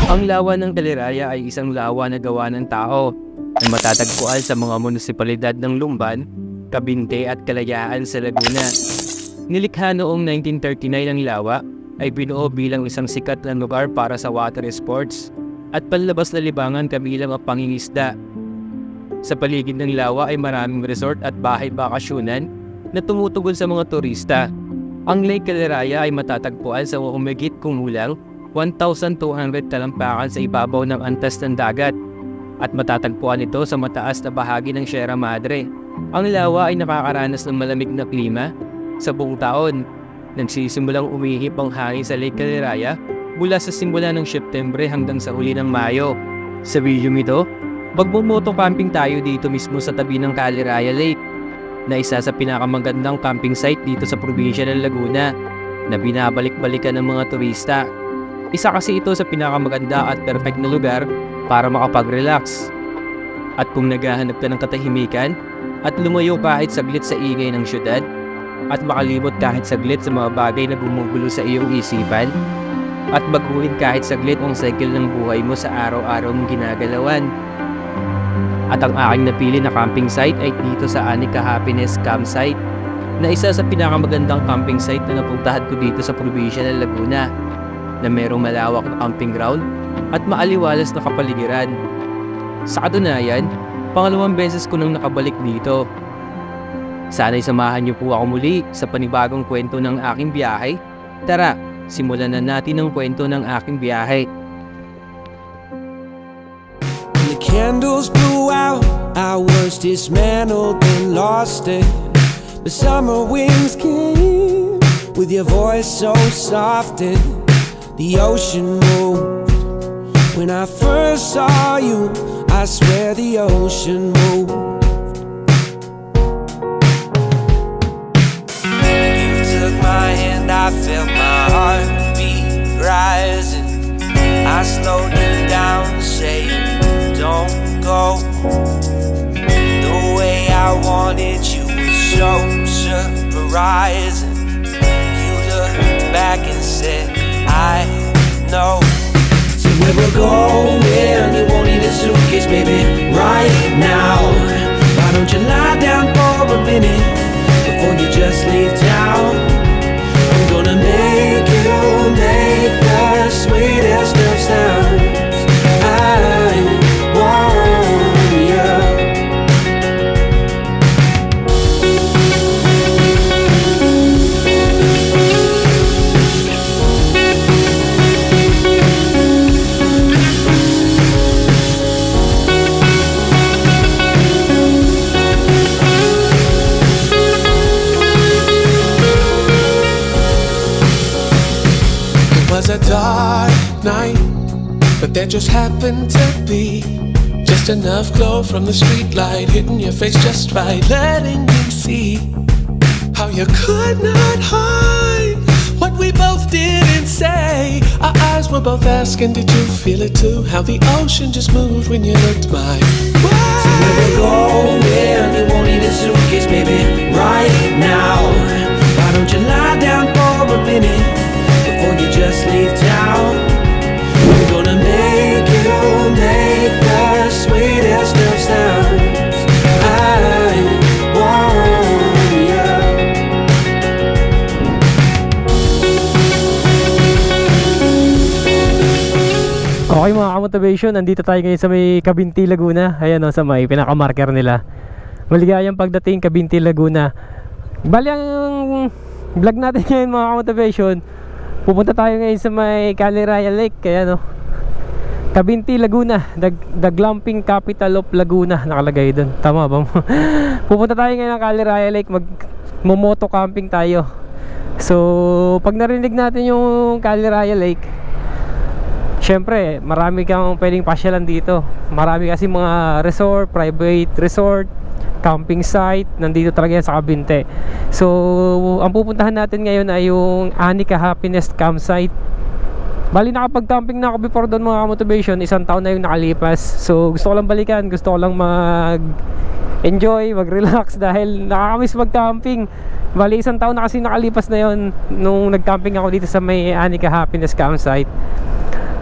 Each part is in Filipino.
Ang lawa ng Caliraya ay isang lawa na gawa ng tao na matatagpuan sa mga munisipalidad ng Lumban, Cabinte at Kalayaan sa Laguna. Nilikha noong 1939 ang lawa ay binuo bilang isang sikat na lugar para sa water sports at panlabas na libangan kabilang ang pangingisda. Sa paligid ng lawa ay maraming resort at bahay bakasyunan na tumutugon sa mga turista. Ang Lake Caliraya ay matatagpuan sa humigit kumulang 1,200 talampakan sa ibabaw ng antas ng dagat at matatagpuan ito sa mataas na bahagi ng Sierra Madre. Ang lawa ay nakakaranas ng malamig na klima sa buong taon. Nagsisimulang umihip ang hangin sa Lake Caliraya mula sa simula ng Setyembre hanggang sa huli ng Mayo. Sa video ito, magmumoto camping tayo dito mismo sa tabi ng Caliraya Lake na isa sa pinakamagandang camping site dito sa probinsya ng Laguna na binabalik-balikan ng mga turista. Isa kasi ito sa pinakamaganda at perfect na lugar para makapag-relax. At kung naghahanap ka ng katahimikan at lumayo kahit saglit sa ingay ng syudad at makalimot kahit saglit sa mga bagay na gumugulo sa iyong isipan at baguhin kahit saglit ang cycle ng buhay mo sa araw-araw mong ginagalawan. At ang aking napili na camping site ay dito sa Anika Happiness Campsite na isa sa pinakamagandang camping site na napuntahan ko dito sa probinsya ng Laguna na merong malawak na camping ground at maaliwalas na kapaligiran. Sa katunayan, pangalawang beses ko nang nakabalik dito. Sana'y samahan niyo po ako muli sa panibagong kwento ng aking biyahe. Tara, simulan na natin ang kwento ng aking biyahe. When the candles blew out, I was dismantled and lost it. The summer winds came with your voice so soft and the ocean moved. When I first saw you, I swear the ocean moved. You took my hand, I felt my heartbeat rising. I slowed you down, saying, don't go. The way I wanted you was so surprising. You looked back and said, I know. So where we're going, you won't need a suitcase, baby, right now. Why don't you lie down for a minute before you just leave town? I'm gonna make you make the sweetest of sounds. I want you. Was a dark night, but there just happened to be just enough glow from the street light hitting your face just right, letting you see how you could not hide what we both did and say. Our eyes were both asking, did you feel it too? How the ocean just moved when you looked my way. So where we're going, you won't need a suitcase, baby, right now. Why don't you lie down for a minute before you just leave town? I'm gonna make you make the sweetest of sounds. I want you. Okay mga ka-motivation, nandito tayo ngayon sa may Cabinte, Laguna. Ayan o, sa may pinaka-marker nila. Maligayang pagdating, Cabinte, Laguna. Bali ang vlog natin ngayon mga ka-motivation, pupunta tayo ngayon sa may Caliraya Lake. Kaya no, Cabinte, Laguna, the glamping capital of Laguna nakalagay doon. Tama ba? Pupunta tayo ngayon ng Caliraya Lake, mag-moto camping tayo. So pag narinig natin yung Caliraya Lake, syempre marami kang pwedeng pasyalan dito. Marami kasi mga resort, private resort, camping site, nandito talaga yan sa Cabinte. So ang pupuntahan natin ngayon ay yung Anika Happiness Campsite. Bali nakapag-camping na ako before doon mga motivation, 1 taon na yung nakalipas. So gusto ko lang balikan, gusto ko lang mag-enjoy, mag-relax dahil nakakamiss mag-camping. Bali 1 taon na kasi nakalipas na yon nung nag-camping ako dito sa may Anika Happiness Campsite.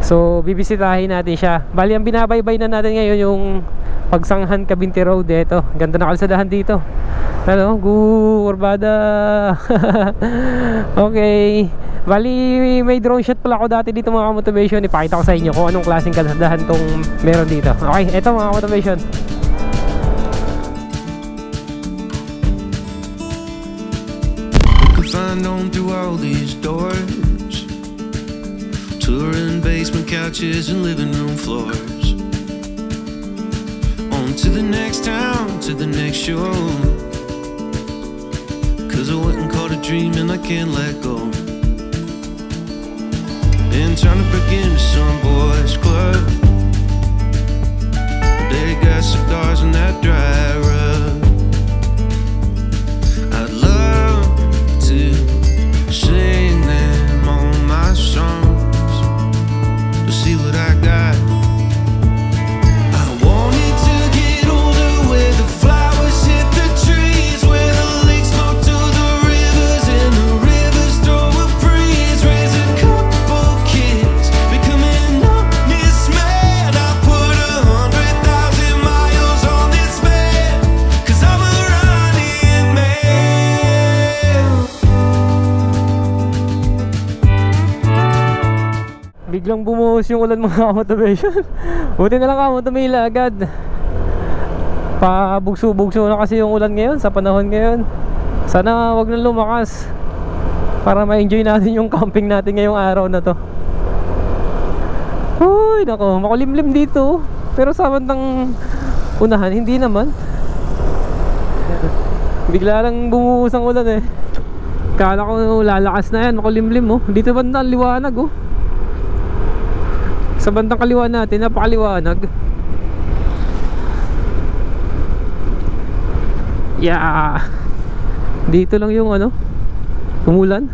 So bibisitahin natin siya. Bali ang binabaybay na natin ngayon yung Pagsanghan Cabinte Road. Ito, ganda na kalsadahan dito. Ano, Gurbada. Okay. Bali may drone shot pala ako dati dito mga motivation. Ipakita ko sa inyo kung anong klaseng kalsadahan tong meron dito. Okay, ito mga motivation. Find on through all these doors, touring basement couches and living room floors, on to the next town, to the next show, 'cause I went and caught a dream and I can't let go. Been trying to break into some boys club, they got cigars in that dry rub. I'd love to sing them all my songs, to see what I got. I wanted to get older, where the flowers hit the trees, where the lakes go to the rivers and the rivers throw a breeze, raise a couple kids, becoming honest man. I put 100,000 miles on this man, 'cause I'm a running man. Biglang bumuhos yung ulan mga motivation. Buti na lang ako tumila agad. Pabugso-bugso na kasi yung ulan ngayon sa panahon ngayon. Sana wag na lumakas para ma-enjoy natin yung camping natin ngayong araw na to. Uy, nako, makulimlim dito. Pero sa bandang unahan, hindi naman. Bigla lang bumuhos ang ulan eh. Kala ko lalakas na yan, makulimlim oh. Dito bandang liwanag oh. Sa bandang kaliwa natin, napakaliwanag. Yeah. Dito lang yung ano, umulan.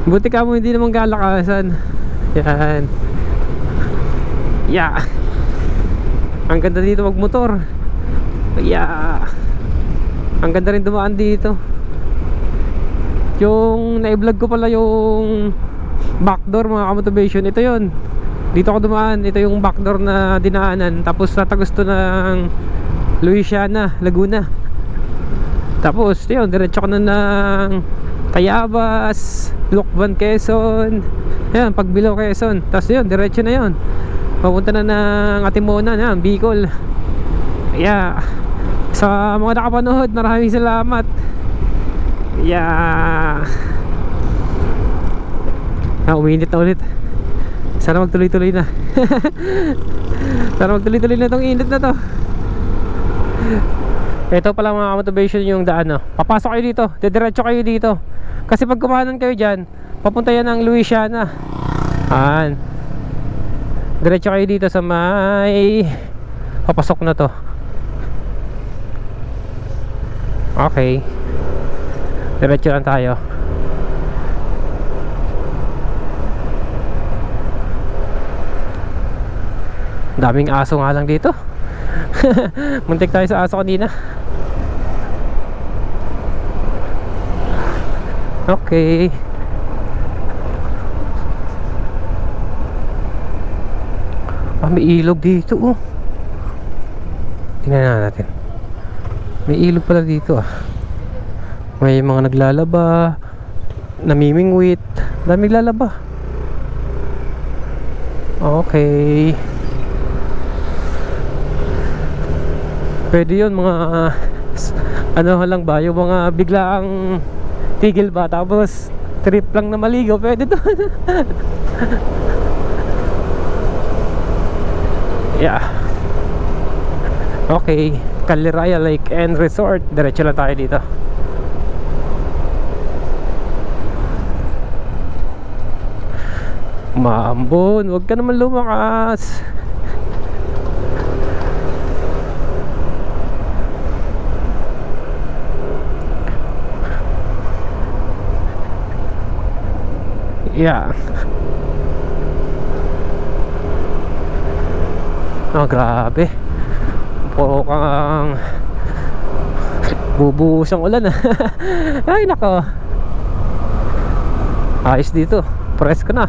Buti ka mo hindi naman galakasan. Yan. Yeah. Ang ganda dito magmotor. Yeah. Ang ganda rin dumaan dito. Yung na-vlog ko pala yung backdoor mga ka-motivation. Ito yun. Dito ako dumaan. Ito yung backdoor na dinaanan. Tapos tatagos to ng Luisiana, Laguna. Tapos yun, diretso ko na ng Tayabas, Lucban, Quezon. Yan, Pagbilao, Quezon. Tapos yun, diretso na yun. Papunta na ng Atimonan, yan, Bicol. Yeah. Sa mga nakapanood, maraming salamat. Yeah. Uminit na ulit. Sana magtuloy-tuloy na. Sana magtuloy-tuloy na tong init na to. Ito pala mga motivation yung daan no. Papasok kayo dito, didiretso kayo dito. Kasi pag kumanan kayo dyan, papunta yan ng Luisiana. Ayan. Diretso kayo dito sa may papasok na to. Okay. Diretso lang tayo. Daming aso nga lang dito. Muntik tayo sa aso kanina. Okay. May ilog dito oh. Tingnan natin. May ilog pala dito ah. May mga naglalaba, namimingwit, daming lalaba. Okay. Pwede yun mga ano lang ba, yung mga biglaang tigil ba, tapos trip lang na maligo, pwede doon. Yeah. Okay, Caliraya Lake and Resort. Diretso lang tayo dito. Maambon, wag ka naman lumakas. Yeah. Oh, grabe. Mukhang Bubuhos ang ulan ah. Ay nako, ayos dito, presko na.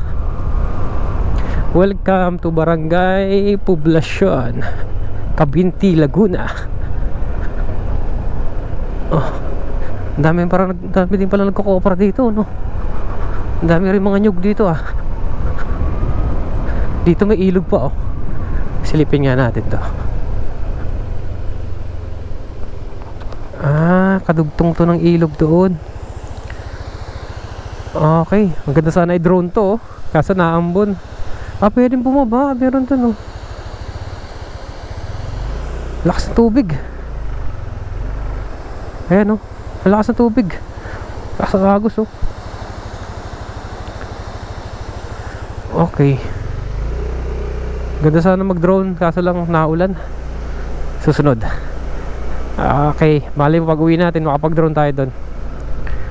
Welcome to Barangay Poblacion, Cabinti, Laguna. Oh, dami din pala nagko-coopera dito, no? Ang dami rin mga nyug dito ah. Dito may ilog pa oh. Silipin nga natin to. Ah, kadugtong to ng ilog doon. Okay, maganda sana i-drone to oh. Kaso naambon. Ah, pwedeng bumaba, meron to no. Lakas ng tubig. Ayan oh, lakas ng tubig. Lakas ng agos oh. Okay, ganda sana mag-drone, kaso lang naulan. Susunod. Okay, mali mo pag uwi natin makapag-drone tayo doon.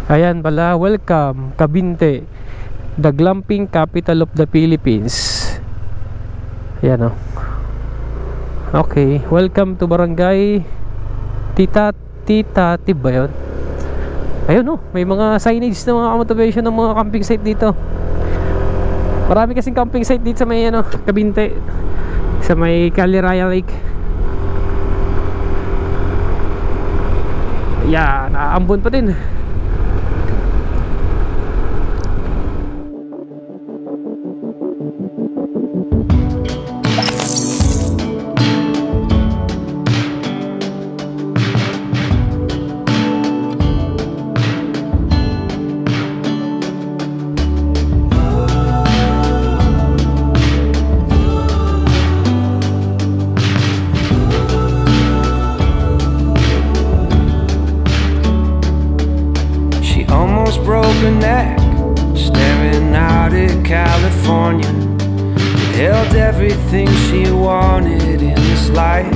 Ayan pala, welcome Cabinte, the glamping capital of the Philippines. Ayan o. Okay, welcome to Barangay Titib ba yun? Ayun o, may mga signage na mga motivation ng mga camping site dito. Marami kasing camping site dito sa may ano, Cabinte, sa may Caliraya Lake. Yan, naaambon pa din. Broke her neck, staring out at California. It held everything she wanted in this life.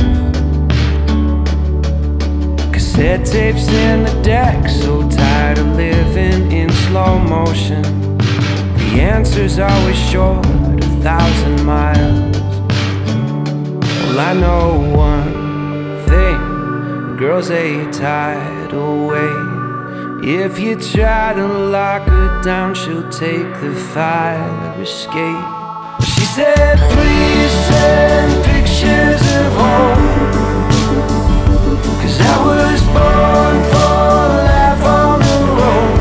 Cassette tapes in the deck, so tired of living in slow motion. The answer's always short, 1,000 miles. Well, I know one thing, girls ain't tied away. If you try to lock her down, she'll take the fire escape. She said, please send pictures of home, 'cause I was born for life on the road.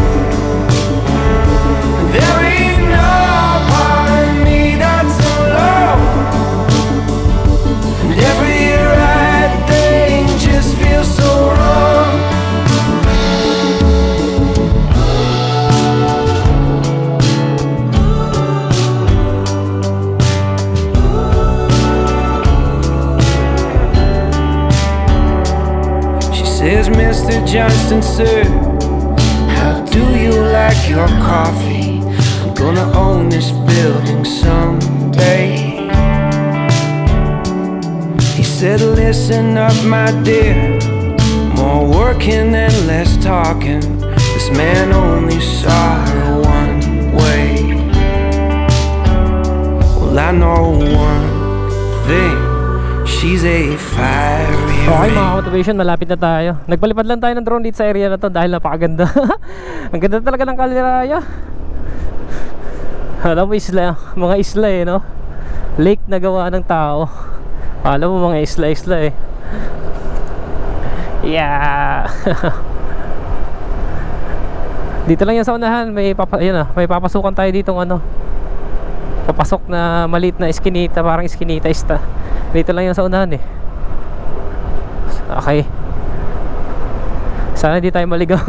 There ain't no part of me that's alone, and every right thing just feels so wrong. Says, Mr. Johnston, sir, how do you like your coffee? I'm gonna own this building someday. He said, listen up, my dear, more working and less talking. This man only saw her one way. Well, I know one thing, she's a fiery. Okay mga motivation, malapit na tayo. Nagpalipad lang tayo ng drone dito sa area na to dahil napakaganda. Ang ganda talaga ng Caliraya. Alam mo, isla, mga isla eh, no? Lake na gawa ng tao. Alam mo, mga isla eh. Yeah. Dito lang yan sa unahan. May papasukan tayo dito ng ano, papasok na maliit na eskinita, parang eskinita ista. Dito lang yan sa unahan eh. Okay, sana hindi tayo maligaw.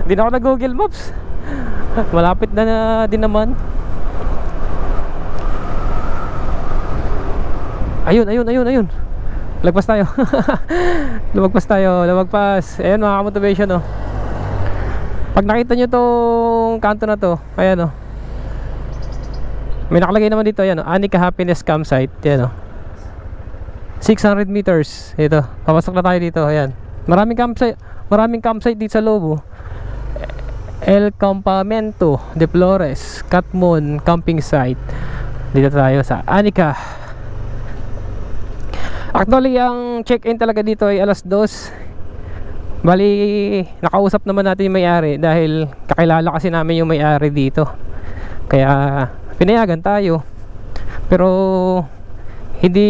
Hindi na ako na Google Maps. Malapit na din naman. Ayun. Lagpas tayo. Lumagpas. Ayan mga motivation oh. Pag nakita nyo tong kanto na to, ayan oh, may nakalagay naman dito, ayan oh, Anika Happiness Campsite. Ayan oh, 600 meters. Ito, papasok na tayo dito. Ayan, maraming campsite dito sa loob oh. El Campamento de Flores Catmon Camping Site. Dito tayo sa Anika. Actually, ang check-in talaga dito ay alas 2. Bali, nakausap naman natin yung may-ari dahil kakilala kasi namin yung may-ari dito. Kaya pinayagan tayo. Pero hindi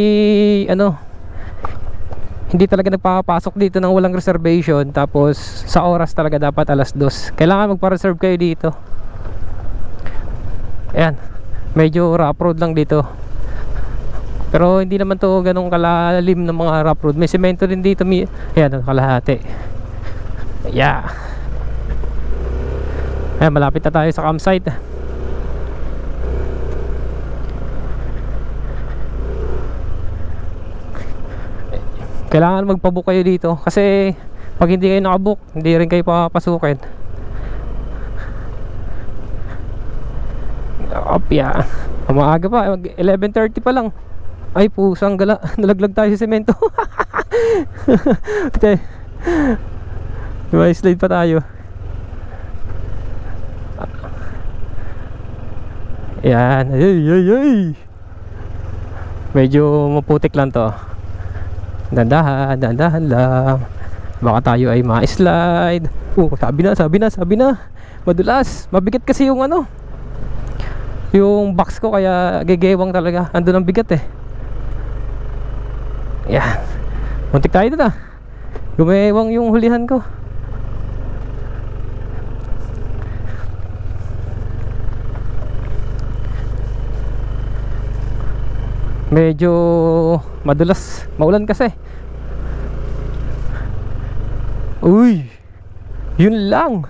hindi talaga nagpapasok dito ng walang reservation. Tapos sa oras talaga dapat 2:00. Kailangan magpa-reserve kayo dito. Ayan, medyo rough road lang dito. Pero hindi naman to ganong kalalim ng mga rough road. May semento din dito. Ayan, kalahati. Yeah. Ayan, malapit na tayo sa campsite. Kailangan magpabook kayo dito kasi pag hindi kayo nakabook, hindi rin kayo papasukin. Opya. Maaga pa, 11:30 pa lang. Ay pusang gala, nalaglag tayo sa semento. Okay. May slide pa tayo. Yan. Ay. Medyo maputik lang to. Dandahan lang. Baka tayo ay ma-slide. Sabi na. Madulas. Mabigat kasi yung yung box ko, kaya gegewang talaga. Andun ang bigat eh. Yan. Muntik tayo na. Gumewang yung hulihan ko. Medyo madulas, maulan kasi. Uy, yun lang.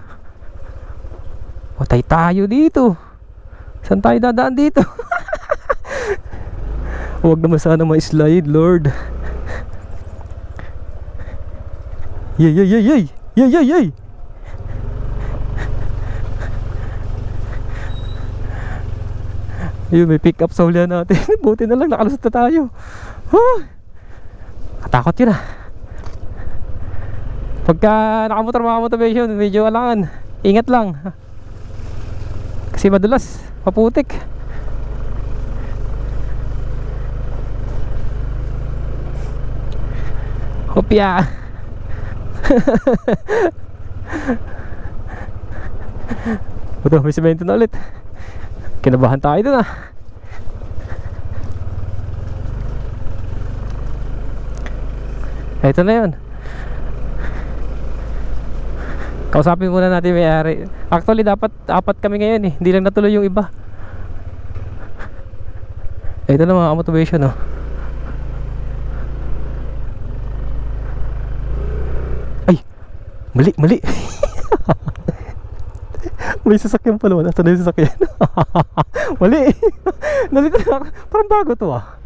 Patay tayo dito. Saan tayo dadaan dito? Huwag naman sana ma-slide, Lord. Yay. Yun, may pick up sa hulihan natin. Buti na lang, nakalusot na tayo. Katakot yun ah. Pagka nakamotor mga motivation, medyo alangan. Ingat lang. Kasi madulas, maputik. Hopya. Ito, may semento na ulit. Kinabahan tayo dun ah. Ito na yun. Kausapin muna natin may-ari. Actually dapat 4 kami ngayon eh. Hindi lang natuloy yung iba. Ito na mga motivation oh. Ay, mali. May sasakyan pala. Nasaan na yung sasakyan? Mali. Nalito na. Parang bago to ah.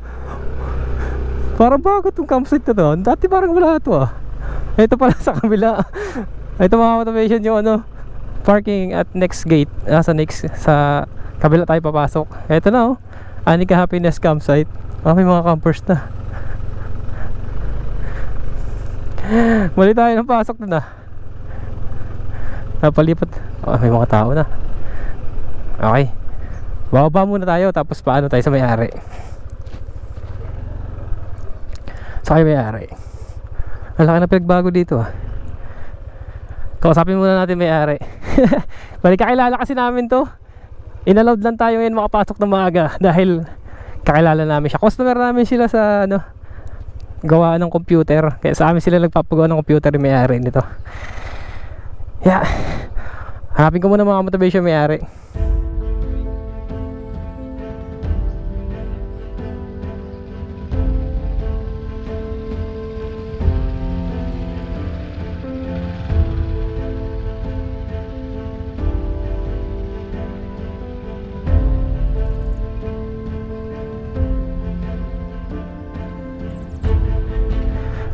Parang bago tong campsite na to. Dati parang wala to ah. Ito pala sa kabila. Ito mga motivation yung parking at next gate. Sa kabila tayo papasok. Ito na oh. Anika Happiness Campsite. May mga campers na. Mali tayo ng pasok na. Napalipat. May mga tao na. Okay, bababa muna tayo. Tapos paano tayo sa may-ari. Sa may-ari. Ang laki na pinagbago dito ah. Kausapin muna natin may-ari. Balik, kakilala kasi namin to. Inallowed lang tayo ngayon makapasok ng maaga dahil kakilala namin siya. Customer namin sila sa gawa ng computer. Kaya sa amin sila nagpapagawa ng computer yung may-ari nito. Yeah. Hanapin ko muna mga motivation may-ari.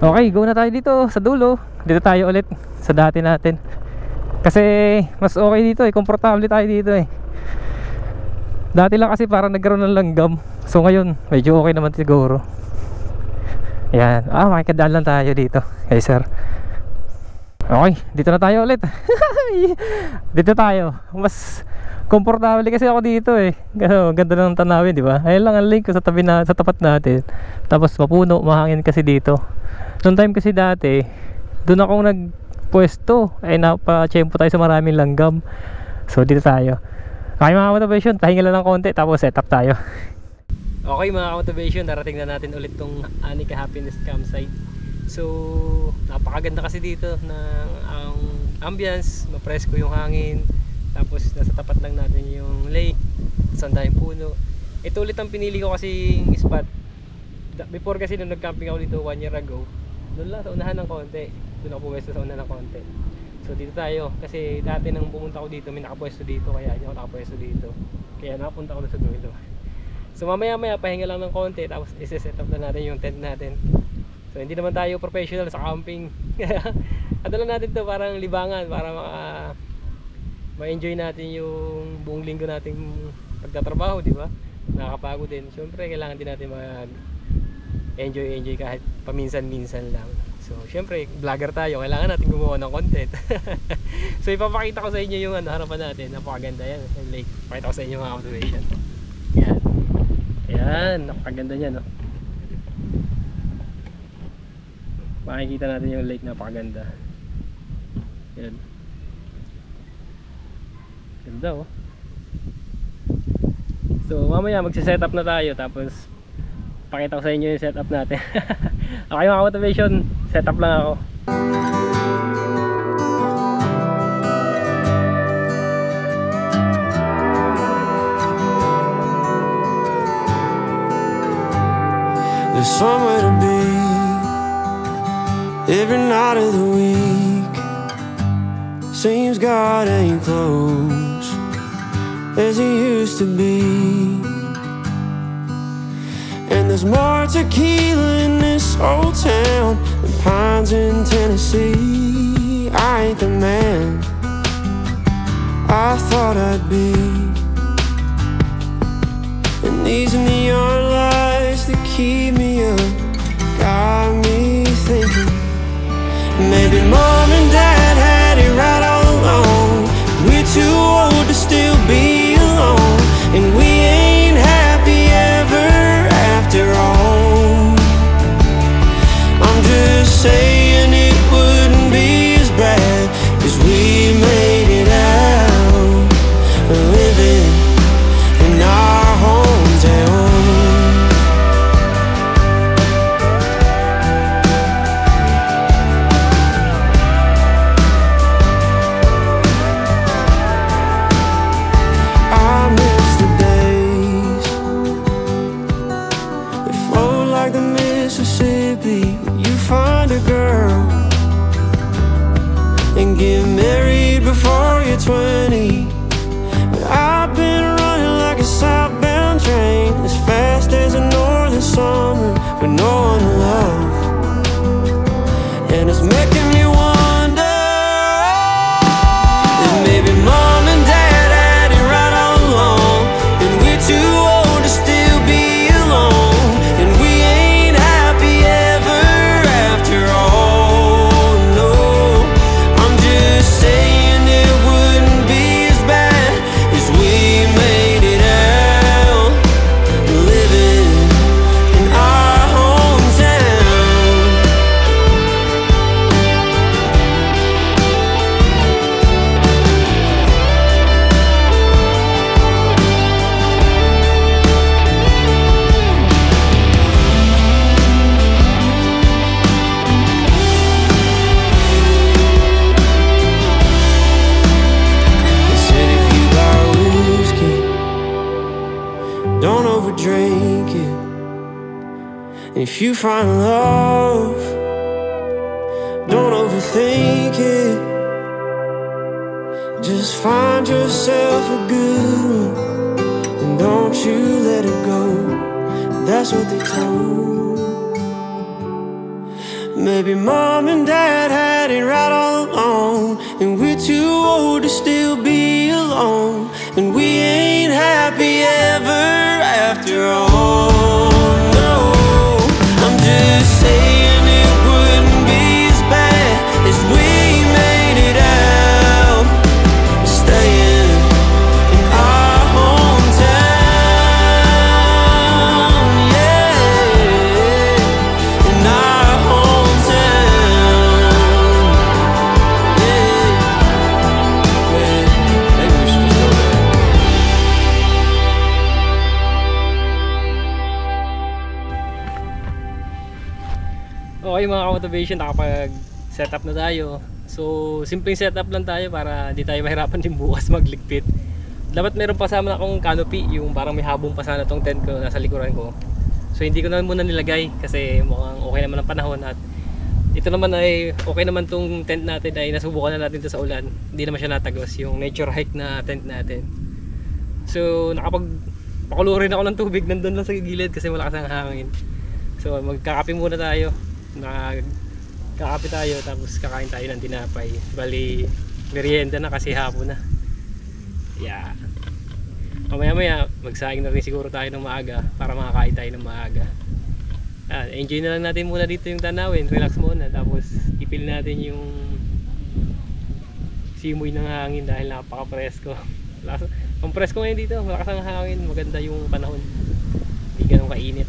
Okay, go na tayo dito sa dulo. Dito tayo ulit sa dati natin. Kasi mas okay dito eh, komportable tayo dito eh. Dati lang kasi parang nagkaroon ng langgam. So ngayon, medyo okay naman siguro. Ayan, makikadaan lang tayo dito. Okay sir. Okay, dito na tayo ulit. Dito tayo. Mas komportable kasi ako dito eh. Kasi ganda ng tanawin, di ba? Ayun lang ang link ko sa tapat natin. Tapos mapuno, mahangin kasi dito. Noong time kasi dati, doon ako pwesto. Ay napachempo tayo sa maraming langgam. So dito tayo. Okay mga motivation, pahinga lang ng konti tapos set up tayo. Okay mga motivation, darating na natin ulit tong Anika Happiness Campsite. So napakaganda kasi dito ng ang ambience, mapresko yung hangin. Tapos nasa tapat lang natin yung lake, sandahing puno. Ito ulit ang pinili ko kasi spot. Before kasi nung nag-camping ako dito 1 year ago, doon lang sa unahan ng konti. Doon ako pumesto sa unahan ng konti. So dito tayo, kasi dati nang pumunta ako dito may nakapwesto dito, kaya hindi ako nakapwesto dito. Kaya nakapunta ako sa dulo. So mamaya pahinga lang ng konti, tapos isi-set up na natin yung tent natin. So hindi naman tayo professional sa camping. Adala natin to parang libangan para ma-enjoy natin yung buong linggo nating pagtatrabaho, di ba? Nakakapagod din. Siyempre kailangan din natin mag-enjoy kahit paminsan-minsan lang. So syempre vlogger tayo, kailangan natin gumawa ng content. So ipapakita ko sa inyo yung harapan natin. Napakaganda yan, yung lake. Pakita ko sa inyo mga observation. Yan, napakaganda niya, no? Makikita natin yung lake, napakaganda. Yan. Ganda, oh. So mamaya magsi-setup na tayo, tapos pakita ko sa inyo yung setup natin. Okay mga motivation, setup lang ako. There's somewhere to be every night of the week. Seems God ain't close as he used to be. And there's more tequila in this old town than pines in Tennessee. I ain't the man I thought I'd be. And these neon lights that keep me up got me thinking, maybe mom and dad had it right all along. We're too old to still be alone, and we ain't happy ever after all. I'm just saying it wouldn't be as bad as we made it out, living in our hometown. You find a girl and get married before you're 20. But I've been running like a southbound train, as fast as a northern summer with no one to love. And it's making me wonder if maybe mom and dad had it right all along, and we're too old to still be alone, and we ain't happy ever after all. No, I'm just saying it wouldn't be as bad as we made it out, living in our hometown. They said if you got whiskey, don't overdrink it. If you find love, don't overthink it. Just find yourself a good one, and don't you let it go. That's what they told. Maybe mom and dad had it right all along, and we're too old to still be alone, and we ain't happy ever after all. No, I'm just saying it wouldn't be as bad as we made it out, staying in our hometown. Yeah, in our hometown. Okay mga ka-motivation, nakapag-setup na tayo. So, simpleng setup lang tayo para di tayo mahirapan din bukas magligpit. Dapat meron pa sama akong canopy, yung parang may habong pa sana tong tent ko nasa likuran ko. So, hindi ko na muna nilagay kasi mukhang okay naman ang panahon at ito naman ay okay naman tong tent natin ay nasubukan na natin ito sa ulan. Hindi naman siya natagos, yung nature hike na tent natin. So, pakulo rin ako ng tubig nandun lang sa gilid kasi malakas ang hangin. So, magkakape muna tayo. Kakape tayo tapos kakain tayo ng tinapay. Bali merienda na kasi hapon na. Yeah. Mamaya magsaing na rin siguro tayo ng maaga para makakain tayo ng maaga. Enjoy na lang natin muna dito yung tanawin. Relax muna tapos ipil natin yung simoy ng hangin dahil napaka-presko. Ang presko ngayon dito, malakas ang hangin, maganda yung panahon. Hindi ganun kainit.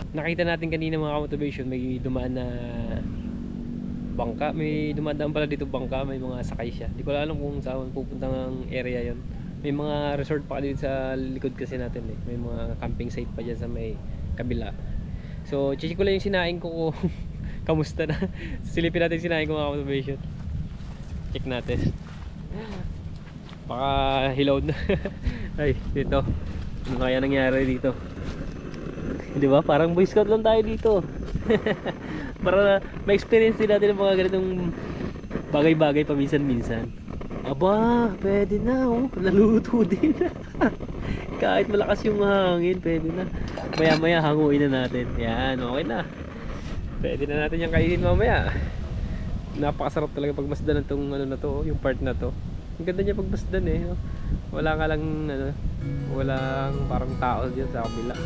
Nakita natin kanina mga ka-motivation, may dumaan na bangka, may dumadaan pala dito bangka, may mga sakay siya. Di ko alam kung saan pupunta ng area yon. May mga resort pa dito sa likod kasi natin eh. May mga camping site pa dyan sa may kabila. So check ko lang yung sinaing ko kung kamusta na. Silipin natin sinaing ko mga ka-motivation. Check natin. Baka hilaw na. Ay dito, ano kaya nangyari dito? Di ba? Parang Boy Scout lang tayo dito. Para ma-experience din natin ang mga ganitong bagay-bagay paminsan-minsan. Aba, pwede na oh. Naluto din. Kahit malakas yung hangin, pwede na. Maya-maya hanguin na natin. Yan, okay na. Pwede na natin yung kainin mamaya. Napakasarap talaga pagmasdan ng tong ano na to, yung part na to. Ang ganda niya pagmasdan eh. Wala nga lang ano, walang parang tao diyan sa kabila.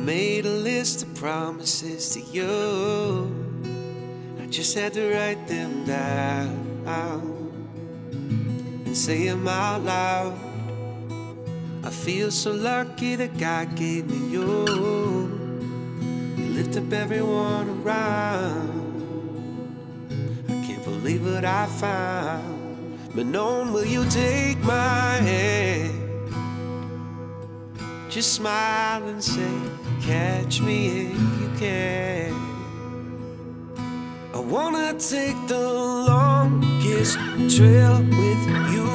Made a list of promises to you. I just had to write them down and say them out loud. I feel so lucky that God gave me you. You lift up everyone around. I can't believe what I found. Manon, will you take my hand? Just smile and say, catch me if you can. I wanna take the longest trail with you,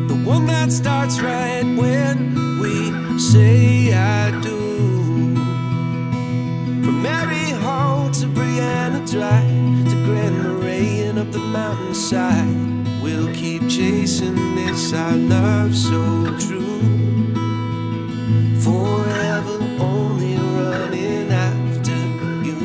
the one that starts right when we say I do. From Mary Hall to Brianna Drive to Grand Marais and up the mountainside, we'll keep chasing this, our love so true. Forever only running after you.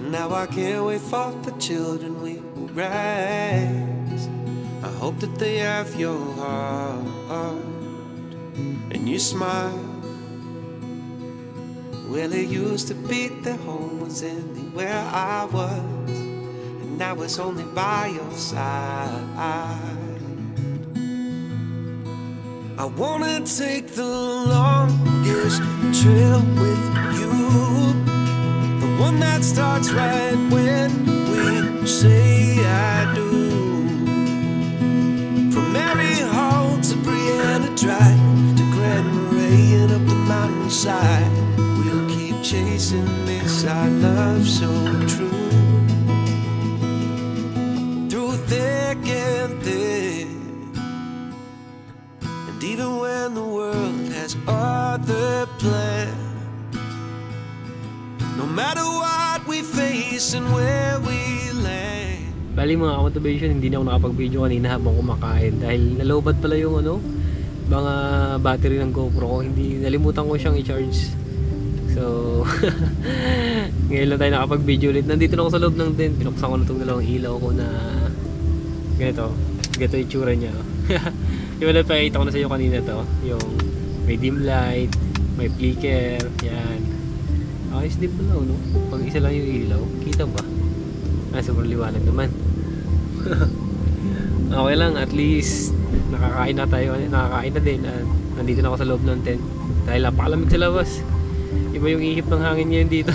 Now I can't wait for the children we will raise. I hope that they have your heart and you smile. Well, it used to be that home was anywhere I was, and now it's only by your side. I wanna take the longest trail with you, the one that starts right when we say I do. laying up the mountainside. We'll keep chasing this, our love so true. Through thick and thin, and even when the world has other plans, no matter what we face and where we land. Bali mga ka-motivation, hindi na ako nakapag-video kanina habang kumakain dahil nalobat pala yung mga battery ng GoPro ko. Hindi, nalimutan ko siyang i-charge. So ngayon lang tayo nakapag-video ulit. Nandito na ako sa loob ng tent. Pinuksan ko na itong dalawang ilaw ko na ganito yung itsura niya. Yung wala pa, ita ko na sa iyo kanina to, yung may dim light, may flicker, yan. Ayos din pala, no? Pag isa lang yung ilaw, kita ba? Sobrang liwanag naman. Okay lang, at least nakakain na tayo, nakakain na din at nandito na ako sa loob ng tent dahil napakalamig sa labas. Iba yung ihip ng hangin ngayon dito.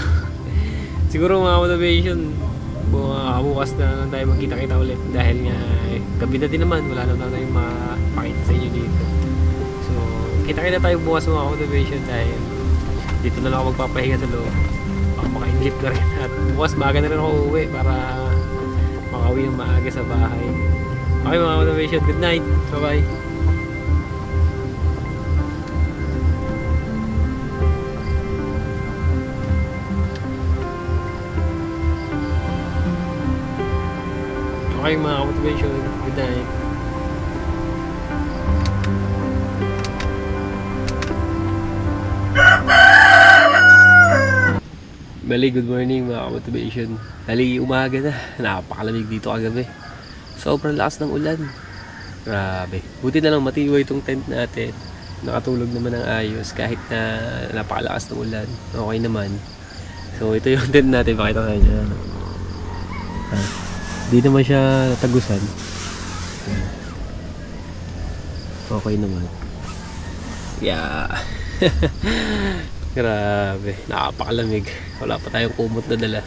Siguro mga motivation, bukas na lang tayo magkita-kita ulit dahil nga gabi na din naman, wala na tayong mapakita sa inyo dito. So kita-kita tayo bukas mga motivation dahil dito na lang ako magpapahinga sa loob. Maka-inlip na rin at bukas maaga na rin ako uuwi para makauwi ng maaga sa bahay. Okay mga motivation, good night, bye bye. Okay mga motivation, good night. Bali, good morning mga motivation. Bali, umaga na. Napakalamig dito kagabi. Sobrang lakas ng ulan. Grabe. Buti na lang matiway itong tent natin. Nakatulog naman ng ayos kahit na napakalakas ng ulan. Okay naman. So, ito yung tent natin. Pakita ko niya. Di naman siya natagusan. Okay naman. Yeah. Grabe, napakalamig. Wala pa tayong kumot na dala.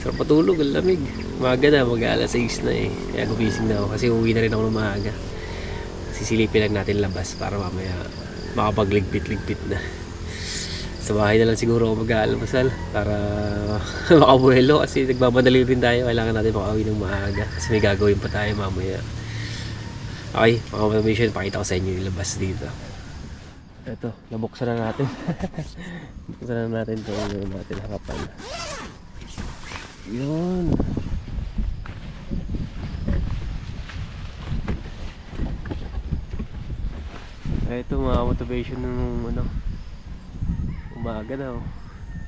Sarap patulog, ang lamig. Umaga na, mag-alas 6 na eh. Kaya gumising na ako kasi uwi na rin ako ng maaga. Sisilipin lang natin labas para mamaya makapagligpit-ligpit na. Sa bahay na lang siguro ako mag-aalmasal para makabuelo kasi nagmamadali rin tayo. Kailangan natin makauwi ng maaga kasi may gagawin pa tayo mamaya. Okay, mga motivation, pakita ko sa inyo yung labas dito. Ito, nabuksan na natin. Buksan na natin ito. Yung natin harapan. Yun. Ito mga motivation ng umaga na.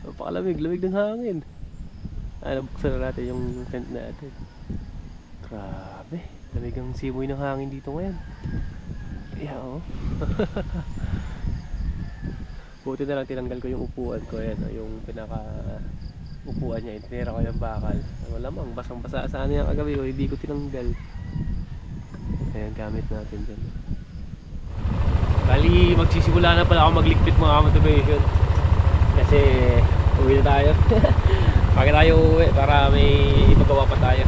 Napakalamig, lamig ng hangin. Nabuksan na natin yung tent natin. Grabe, lamig ang simoy ng hangin dito ngayon. Yeah, oh. Buti na lang tinanggal ko yung upuan ko. Ayan, yung pinaka upuan niya, tinira ko yung bakal. Malamang basang basa sa ano yung kagabi ko, hindi ko tinanggal. Ayan, gamit natin dyan. Bali, magsisimula na pala ako magligpit mga motivation kasi uwi na tayo. Bakit tayo uwi para may ipagawa pa tayo.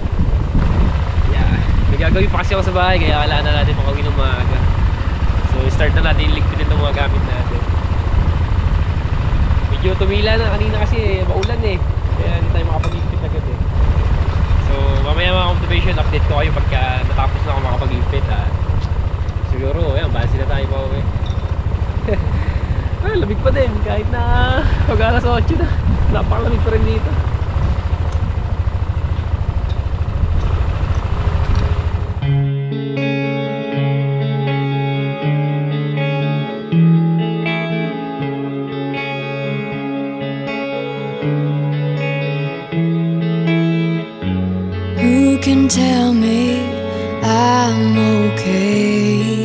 Yeah, may gagawin pa kasi ako sa bahay kaya kailangan na natin makauwi ng maaga. So start na natin ligpitin ng mga gamit natin. Medyo tumila na kanina kasi maulan eh. Kaya hindi tayo makapag-ligpit agad eh. So mamaya mga motivation, update ko kayo pagka natapos na ako makapag-ligpit. Siguro, ayan, base na tayo pa uwi. Lamig pa din kahit na mag-alas 8 na. Napakalamig pa rin dito. Who can tell me I'm okay?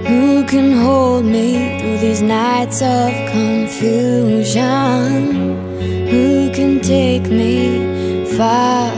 Who can hold me through these nights of confusion? Who can take me far